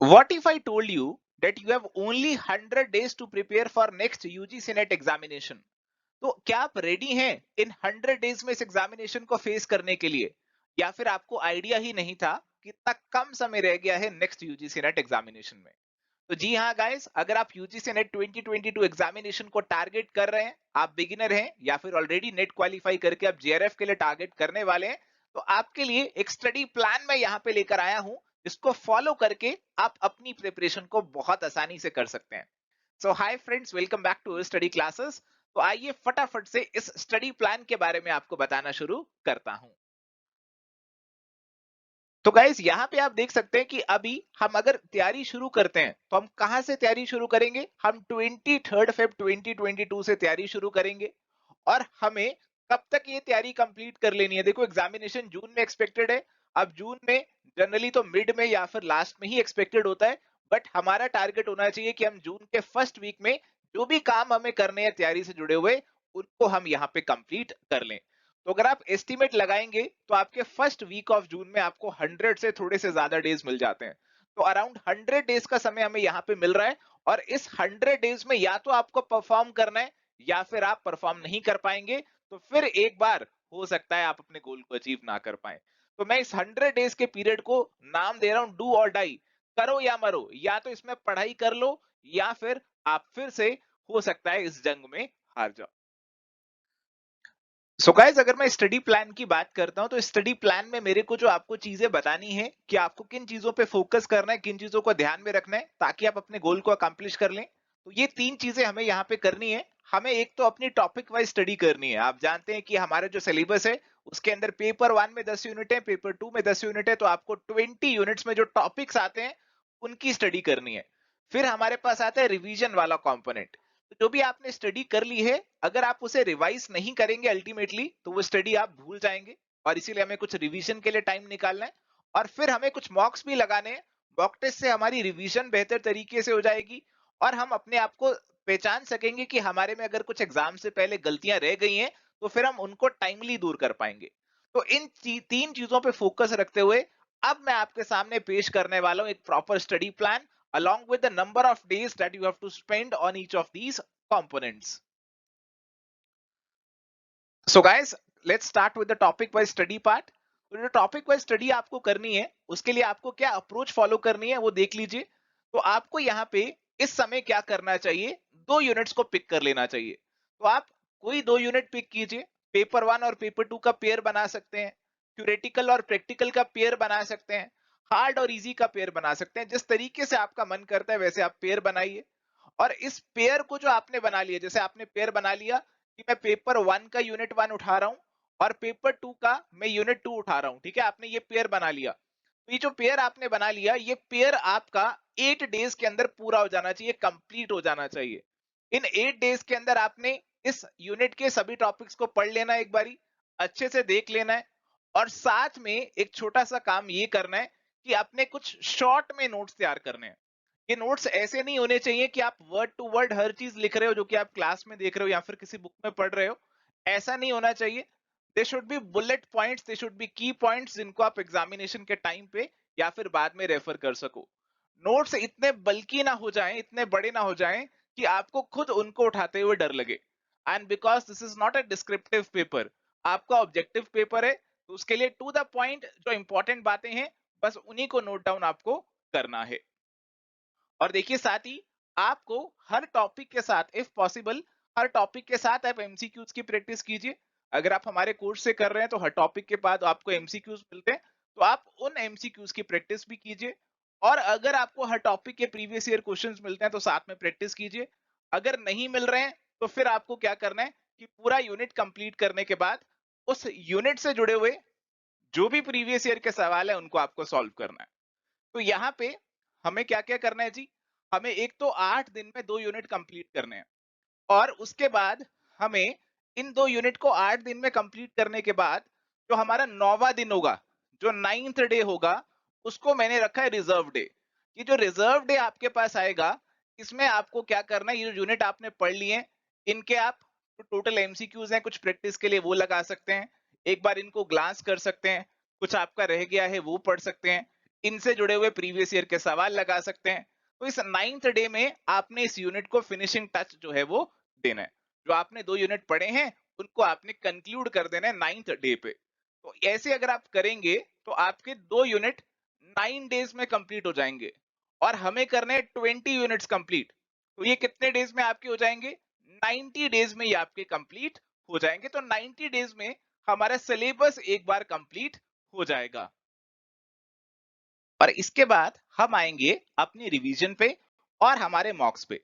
What if I told you that you have only 100 days to prepare for next UGC NET examination? तो क्या आप ready हैं इन 100 days में इस examination को फेस करने के लिए, या फिर आपको आइडिया ही नहीं था कि इतना कम समय रह गया है नेक्स्ट यूजीसी नेट एग्जामिनेशन में? तो जी हाँ गाइस, अगर आप यूजीसी नेट 2022 एग्जामिनेशन को टारगेट कर रहे हैं, आप बिगिनर हैं या फिर ऑलरेडी नेट क्वालिफाई करके आप जेआरएफ के लिए टारगेट करने वाले हैं, तो आपके लिए एक स्टडी प्लान मैं यहाँ पे लेकर आया हूँ, जिसको फॉलो करके आप अपनी प्रिपरेशन को बहुत आसानी से कर सकते हैं। So hi friends, welcome back to study classes. तो आइए फटाफट से इस स्टडी प्लान के बारे में आपको बताना शुरू करता हूं। तो गाइस, यहाँ पे आप देख सकते हैं कि अभी हम अगर तैयारी शुरू करते हैं तो हम कहां से तैयारी शुरू करेंगे? हम 23 फेब 2022 से तैयारी शुरू करेंगे। और हमें कब तक ये तैयारी कंप्लीट कर लेनी है? देखो, एग्जामिनेशन जून में एक्सपेक्टेड है। अब जून में जनरली तो मिड में या फिर लास्ट में ही एक्सपेक्टेड होता है, बट हमारा टारगेट होना चाहिए कि हम जून के फर्स्ट वीक में जो भी काम हमें करने हैं तैयारी से जुड़े हुए, उनको हम यहाँ पे कंप्लीट कर लें। तो अगर आप एस्टिमेट लगाएंगे तो आपके फर्स्ट वीक ऑफ जून में आपको 100 से थोड़े से ज्यादा डेज मिल जाते हैं। तो अराउंड 100 डेज का समय हमें यहाँ पे मिल रहा है। और इस 100 डेज में या तो आपको परफॉर्म करना है, या फिर आप परफॉर्म नहीं कर पाएंगे, तो फिर एक बार हो सकता है आप अपने गोल को अचीव ना कर पाए। तो मैं इस 100 डेज के पीरियड को नाम दे रहा हूं डू और डाई, करो या मरो। या तो इसमें पढ़ाई कर लो, या फिर आप फिर से हो सकता है इस जंग में हार जाओ। सो गाइस, अगर मैं स्टडी प्लान की बात करता हूं, तो स्टडी प्लान में मेरे को जो आपको चीजें बतानी है कि आपको किन चीजों पे फोकस करना है, किन चीजों को ध्यान में रखना है ताकि आप अपने गोल को अकम्प्लिश कर लें। तो ये तीन चीजें हमें यहाँ पे करनी है। हमें एक तो अपनी टॉपिक वाइज स्टडी करनी है। आप जानते हैं कि हमारा जो सिलेबस है उसके अंदर पेपर 1 में 10 यूनिट है, पेपर 2 में 10 यूनिट है, तो आपको 20 यूनिट्स में जो टॉपिक्स आते हैं उनकी स्टडी करनी है। फिर हमारे पास आता है रिवीजन वाला कॉम्पोनेंट। तो जो भी आपने स्टडी कर ली है, अगर आप उसे रिवाइज नहीं करेंगे अल्टीमेटली, तो वो स्टडी आप भूल जाएंगे। और इसीलिए हमें कुछ रिवीजन के लिए टाइम निकालना है। और फिर हमें कुछ मॉक्स भी लगाने हैं। मॉक टेस्ट से हमारी रिवीजन बेहतर तरीके से हो जाएगी, और हम अपने आप को पहचान सकेंगे कि हमारे में अगर कुछ एग्जाम से पहले गलतियां रह गई हैं, तो फिर हम उनको टाइमली दूर कर पाएंगे। तो इन तीन चीजों पे फोकस रखते हुए अब मैं आपके सामने पेश करने वाला हूं एक proper study plan along with the number of days that you have to spend on each of these components. So guys, let's start with the topic wise study part. तो जो टॉपिक वाइज स्टडी आपको करनी है, उसके लिए आपको क्या approach follow करनी है वो देख लीजिए। तो आपको यहाँ पे इस समय क्या करना चाहिए, दो यूनिट्स को पिक कर लेना चाहिए। तो आप कोई दो यूनिट पिक कीजिए। पेपर 1 और पेपर 2 का पेयर बना सकते हैं, थ्योरेटिकल और प्रैक्टिकल का पेयर बना सकते हैं, हार्ड और इजी का पेयर बना सकते हैं। जिस तरीके से आपका मन करता है वैसे आप पेयर बनाइए। और इस पेयर को जो आपने बना लिया, जैसे आपने पेयर बना लिया कि मैं पेपर 1 का यूनिट 1 उठा रहा हूं और पेपर 2 का मैं यूनिट 2 उठा रहा हूं, ठीक है, आपने ये पेयर बना लिया। तो ये जो पेयर आपने बना लिया, ये पेयर आपका 8 डेज के अंदर पूरा हो जाना चाहिए, कंप्लीट हो जाना चाहिए। इन 8 डेज के अंदर आपने इस यूनिट के सभी टॉपिक्स को पढ़ लेना है, एक बारी अच्छे से देख लेना है। और साथ में एक छोटा सा काम ये करना है कि आपने कुछ शॉर्ट में नोट्स तैयार करने हैं। ये नोट्स ऐसे नहीं होने चाहिए कि आप वर्ड टू वर्ड हर चीज लिख रहे हो जो कि आप क्लास में देख रहे हो या फिर किसी बुक में पढ़ रहे हो। ऐसा नहीं होना चाहिए। दे should B bullet points, they should B की पॉइंट्स, जिनको आप एग्जामिनेशन के टाइम पे या फिर बाद में रेफर कर सको। नोट्स इतने बल्कि ना हो जाएं, इतने बड़े ना हो जाएं कि आपको खुद उनको उठाते हुए डर लगे। And because this is not a descriptive paper, आपका ऑब्जेक्टिव पेपर है, तो उसके लिए टू द पॉइंट जो इंपॉर्टेंट बातें हैं, बस उन्हीं को नोट डाउन आपको करना है। और देखिए, साथ ही आपको हर टॉपिक के साथ इफ पॉसिबल, हर टॉपिक के साथ आप एमसीक्यूज की प्रैक्टिस कीजिए। अगर आप हमारे कोर्स से कर रहे हैं तो हर टॉपिक के बाद आपको एमसीक्यूज मिलते हैं, तो आप उन एमसीक्यूज की प्रैक्टिस भी कीजिए। और अगर आपको हर टॉपिक के प्रीवियस ईयर क्वेश्चंस मिलते हैं तो साथ में प्रैक्टिस कीजिए। अगर नहीं मिल रहे हैं तो फिर आपको क्या करना है कि पूरा यूनिट कंप्लीट करने के बाद उस यूनिट से जुड़े हुए जो भी प्रीवियस ईयर के सवाल है उनको आपको सॉल्व करना है। तो यहाँ पे हमें क्या क्या करना है जी, हमें एक तो 8 दिन में 2 यूनिट कंप्लीट करने हैं। और उसके बाद हमें इन 2 यूनिट को 8 दिन में कंप्लीट करने के बाद जो हमारा 9वां दिन होगा, जो 9th डे होगा, उसको मैंने रखा है रिजर्व डे। ये जो रिजर्व डे आपके पास आएगा, इसमें आपको क्या करना है, ये जो यूनिट आपने पढ़ लिए हैं, इनके आप टोटल एमसीक्यूज हैं, कुछ प्रैक्टिस के लिए वो लगा सकते हैं, एक बार इनको ग्लांस कर सकते हैं, कुछ आपका रह गया है वो पढ़ सकते हैं। इनसे जुड़े हुए प्रीवियस ईयर के सवाल लगा सकते हैं। तो इस 9th डे में आपने इस यूनिट को फिनिशिंग टच जो है वो देना है। जो आपने 2 यूनिट पढ़े हैं उनको आपने कंक्लूड कर देना है 9th डे पे। तो ऐसे अगर आप करेंगे तो आपके 2 यूनिट 9 डेज में कंप्लीट हो जाएंगे और हमें करने हैं 20 यूनिट्स कंप्लीट। तो ये कितने डेज में आपके हो जाएंगे? 90 डेज में ये आपके कंप्लीट हो जाएंगे। तो 90 डेज में हमारा सिलेबस एक बार कंप्लीट हो जाएगा। और इसके बाद हम आएंगे अपनी रिवीजन पे और हमारे मॉक्स पे।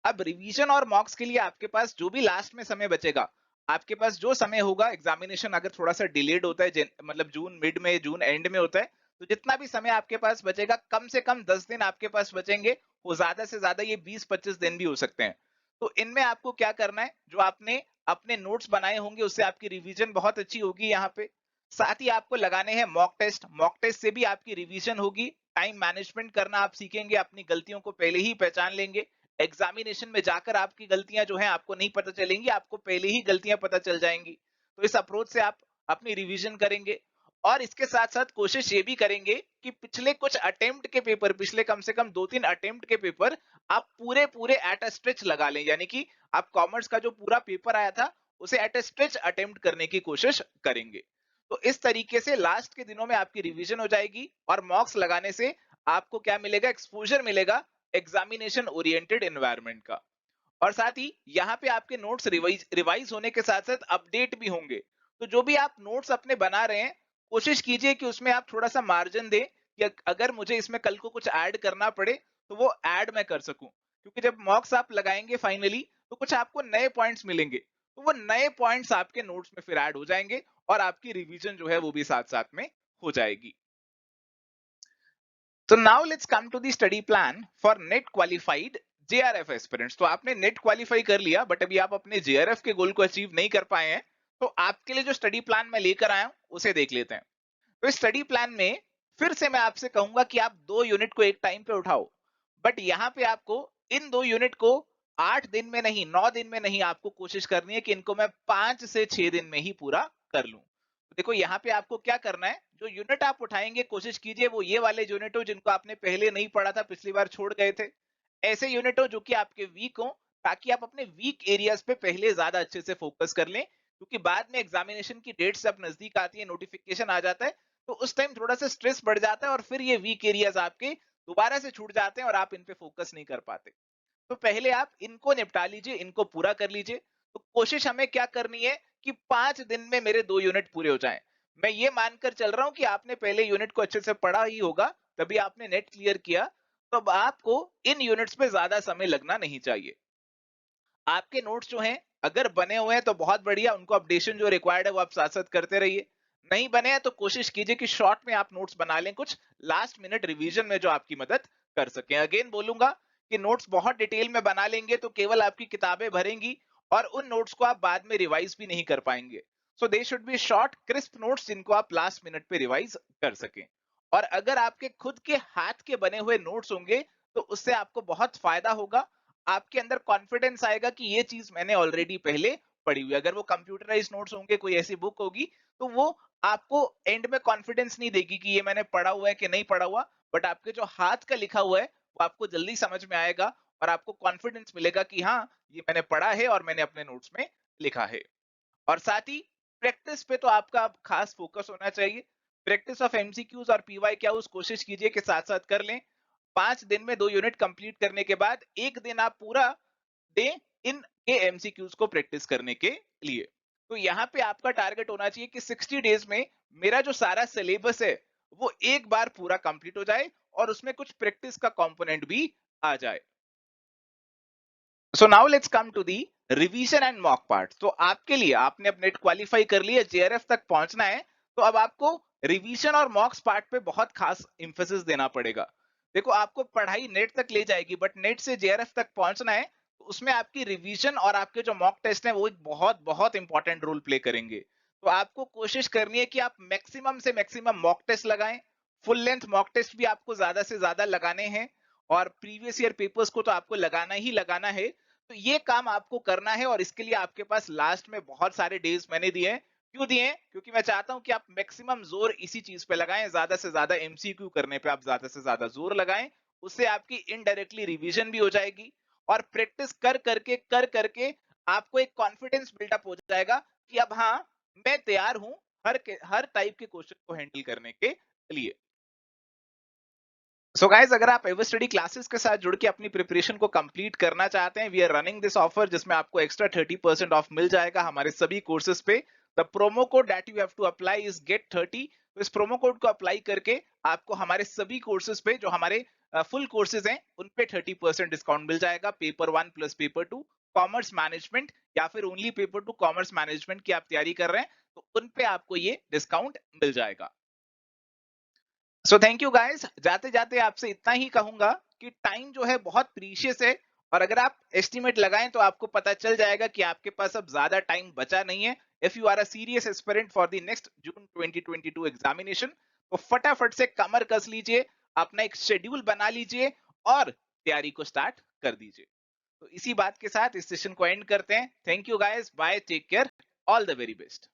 अब रिवीजन और मॉक्स के लिए आपके पास जो भी लास्ट में समय बचेगा, आपके पास जो समय होगा, एग्जामिनेशन अगर थोड़ा सा डिलेड होता है, मतलब जून मिड में, जून एंड में होता है, तो जितना भी समय आपके पास बचेगा, कम से कम 10 दिन आपके पास बचेंगे। वो ज्यादा से ज्यादा ये 20-25 दिन भी हो सकते हैं। तो इनमें आपको क्या करना है, जो आपने अपने नोट्स बनाए होंगे उससे आपकी रिवीजन बहुत अच्छी होगी यहाँ पे। साथ ही आपको लगाने हैं मॉक टेस्ट। मॉक टेस्ट से भी आपकी रिवीजन होगी। टाइम मैनेजमेंट करना आप सीखेंगे, अपनी गलतियों को पहले ही पहचान लेंगे। एग्जामिनेशन में जाकर आपकी गलतियां जो है आपको नहीं पता चलेंगी, आपको पहले ही गलतियां पता चल जाएंगी। तो इस अप्रोच से आप अपनी रिवीजन करेंगे। और इसके साथ साथ कोशिश ये भी करेंगे कि पिछले कुछ अटेम्प्ट के पेपर, पिछले कम से कम 2-3 अटेम्प्ट के पेपर आप पूरे पूरे एट अ स्ट्रेच लगा लें। यानी कि आप कॉमर्स का जो पूरा पेपर आया था उसे एट अ स्ट्रेच अटेम्प्ट करने की कोशिश करेंगे। तो इस तरीके से लास्ट के दिनों में आपकी रिवीजन हो जाएगी और मॉक्स लगाने से आपको क्या मिलेगा? एक्सपोजर मिलेगा एग्जामिनेशन ओरिएंटेड एनवायरनमेंट का। और साथ ही यहाँ पे आपके नोट्स रिवाइज रिवाइज होने के साथ साथ अपडेट भी होंगे। तो जो भी आप नोट्स अपने बना रहे हैं, कोशिश कीजिए कि उसमें आप थोड़ा सा मार्जिन दें कि अगर मुझे इसमें कल को कुछ ऐड करना पड़े तो वो ऐड मैं कर सकूं। क्योंकि जब मॉक्स आप लगाएंगे फाइनली, तो कुछ आपको नए पॉइंट्स मिलेंगे। तो वो नए पॉइंट्स आपके नोट्स में फिर ऐड हो जाएंगे और आपकी रिवीजन जो है वो भी साथ साथ में हो जाएगी। तो now let's come to the study plan for NET qualified JRF aspirants. तो आपने नेट क्वालिफाई कर लिया बट अभी आप अपने जेआरएफ के गोल को अचीव नहीं कर पाए हैं। तो आपके लिए जो स्टडी प्लान मैं लेकर आया हूं उसे देख लेते हैं। तो इस स्टडी प्लान में फिर से मैं आपसे कहूंगा कि आप 2 यूनिट को एक टाइम पे उठाओ। बट यहाँ पे आपको इन 2 यूनिट को 8 दिन में नहीं, 9 दिन में नहीं, आपको कोशिश करनी है कि इनको मैं 5 से 6 दिन में ही पूरा कर लूं। तो देखो यहाँ पे आपको क्या करना है, जो यूनिट आप उठाएंगे कोशिश कीजिए वो ये वाले यूनिट हो जिनको आपने पहले नहीं पढ़ा था, पिछली बार छोड़ गए थे। ऐसे यूनिट हो जो कि आपके वीक हो, ताकि आप अपने वीक एरियाज पे पहले ज्यादा अच्छे से फोकस कर लें। क्योंकि बाद में एग्जामिनेशन की डेट्स जब नजदीक आती है, नोटिफिकेशन आ जाता है, तो उस टाइम थोड़ा सा स्ट्रेस बढ़ जाता है और फिर ये वीक एरियाज आपके दोबारा से छूट जाते हैं और आप इन पे फोकस नहीं कर पाते। तो पहले आप इनको निपटा लीजिए, इनको पूरा कर लीजिए। तो कोशिश हमें क्या करनी है कि 5 दिन में मेरे 2 यूनिट पूरे हो जाएं। मैं ये मानकर चल रहा हूं कि आपने पहले यूनिट को अच्छे से पढ़ा ही होगा, तभी आपने नेट क्लियर किया। तो अब आपको इन यूनिट्स पे ज्यादा समय लगना नहीं चाहिए। आपके नोट्स जो हैं अगर बने हुए हैं तो बहुत बढ़िया, उनको अपडेशन जो रिक्वायर्ड है वो आप साथ साथ करते रहिए। नहीं बने हैं तो कोशिश कीजिए कि शॉर्ट में आप नोट्स बना लें, कुछ लास्ट मिनट रिवीजन में जो आपकी मदद कर सकें। अगेन बोलूंगा कि नोट्स बहुत डिटेल में बना लेंगे तो केवल आपकी किताबें भरेंगी और उन नोट्स को आप बाद में रिवाइज भी नहीं कर पाएंगे। So they should be short crisp notes जिनको आप लास्ट मिनट पे रिवाइज कर सकें। और अगर आपके खुद के हाथ के बने हुए नोट्स होंगे तो उससे आपको बहुत फायदा होगा। आपके अंदर कॉन्फिडेंस आएगा कि ये चीज मैंने ऑलरेडी पहले पढ़ी हुई है। अगर वो कंप्यूटराइज नोट्स होंगे, कोई ऐसी बुक होगी, तो वो आपको एंड में कॉन्फिडेंस नहीं देगी कि ये मैंने पढ़ा हुआ है कि नहीं पढ़ा हुआ। बट आपके जो हाथ का लिखा हुआ है वो आपको जल्दी समझ में आएगा और आपको कॉन्फिडेंस मिलेगा कि हाँ, ये मैंने पढ़ा है और मैंने अपने नोट्स में लिखा है। और साथ ही प्रैक्टिस पे तो आपका अब खास फोकस होना चाहिए। प्रैक्टिस ऑफ एमसीक्यूज और पीवाई क्यूज कोशिश कीजिए कि साथ साथ कर लें। 5 दिन में 2 यूनिट कंप्लीट करने के बाद एक दिन आप पूरा दें इन के एमसीक्यूज को प्रैक्टिस करने के लिए। तो यहाँ पे आपका टारगेट होना चाहिए कि 60 डेज में मेरा जो सारा सिलेबस है वो एक बार पूरा कंप्लीट हो जाए और उसमें कुछ प्रैक्टिस का कंपोनेंट भी आ जाए। So now let's come to the revision and mock part. तो आपके लिए, आपने अब नेट क्वालिफाई कर लिया, जेआरएफ तक पहुंचना है, तो अब आपको रिवीजन और मॉक्स पार्ट पे बहुत खास इंफोसिस देना पड़ेगा। देखो, आपको पढ़ाई नेट तक ले जाएगी बट नेट से जेआरएफ तक पहुंचना है, तो उसमें आपकी रिवीजन और आपके जो मॉक टेस्ट है वो एक बहुत बहुत इंपॉर्टेंट रोल प्ले करेंगे। तो आपको कोशिश करनी है कि आप मैक्सिमम से मैक्सिमम मॉक टेस्ट लगाएं। फुल लेंथ मॉक टेस्ट भी आपको ज्यादा से ज्यादा लगाने हैं और प्रीवियस ईयर पेपर्स को तो आपको लगाना ही लगाना है। तो ये काम आपको करना है और इसके लिए आपके पास लास्ट में बहुत सारे डेज मैंने दिए हैं। क्यों दिए हैं? क्योंकि मैं चाहता हूं कि आप मैक्सिमम जोर इसी चीज पे लगाएं, ज्यादा से ज्यादा एमसीक्यू करने पे आप ज्यादा से ज्यादा जोर लगाएं। उससे आपकी इनडायरेक्टली रिवीजन भी हो जाएगी और प्रैक्टिस कर करके आपको एक कॉन्फिडेंस बिल्डअप हो जाएगा कि अब हाँ, मैं तैयार हूं हर टाइप के क्वेश्चन को हैंडल करने के लिए। सो गाइज, अगर आप एवर स्टडी क्लासेस के साथ जुड़ के अपनी प्रिपरेशन को कंप्लीट करना चाहते हैं, we are running this offer जिसमें आपको एक्स्ट्रा 30% ऑफ मिल जाएगा हमारे सभी कोर्सेज पे। The promo code that you have to apply is get 30। तो इस प्रोमो कोड को अप्लाई करके आपको हमारे सभी कोर्सेज पे, जो हमारे फुल कोर्सेज हैं, उन पे 30% डिस्काउंट मिल जाएगा। Paper 1 plus paper 2 commerce management, या फिर ओनली पेपर 2 कॉमर्स मैनेजमेंट की आप तैयारी कर रहे हैं, तो उन पे आपको ये डिस्काउंट मिल जाएगा। So thank you guys. जाते जाते आपसे इतना ही कहूंगा कि टाइम जो है बहुत प्रीशियस है, और अगर आप एस्टिमेट लगाएं तो आपको पता चल जाएगा कि आपके पास अब ज्यादा टाइम बचा नहीं है। If you are a serious aspirant for the next June 2022 examination, तो फटाफट से कमर कस लीजिए, अपना एक शेड्यूल बना लीजिए और तैयारी को स्टार्ट कर दीजिए। तो इसी बात के साथ इस सेशन को एंड करते हैं। Thank you guys, bye, take care, all the very best.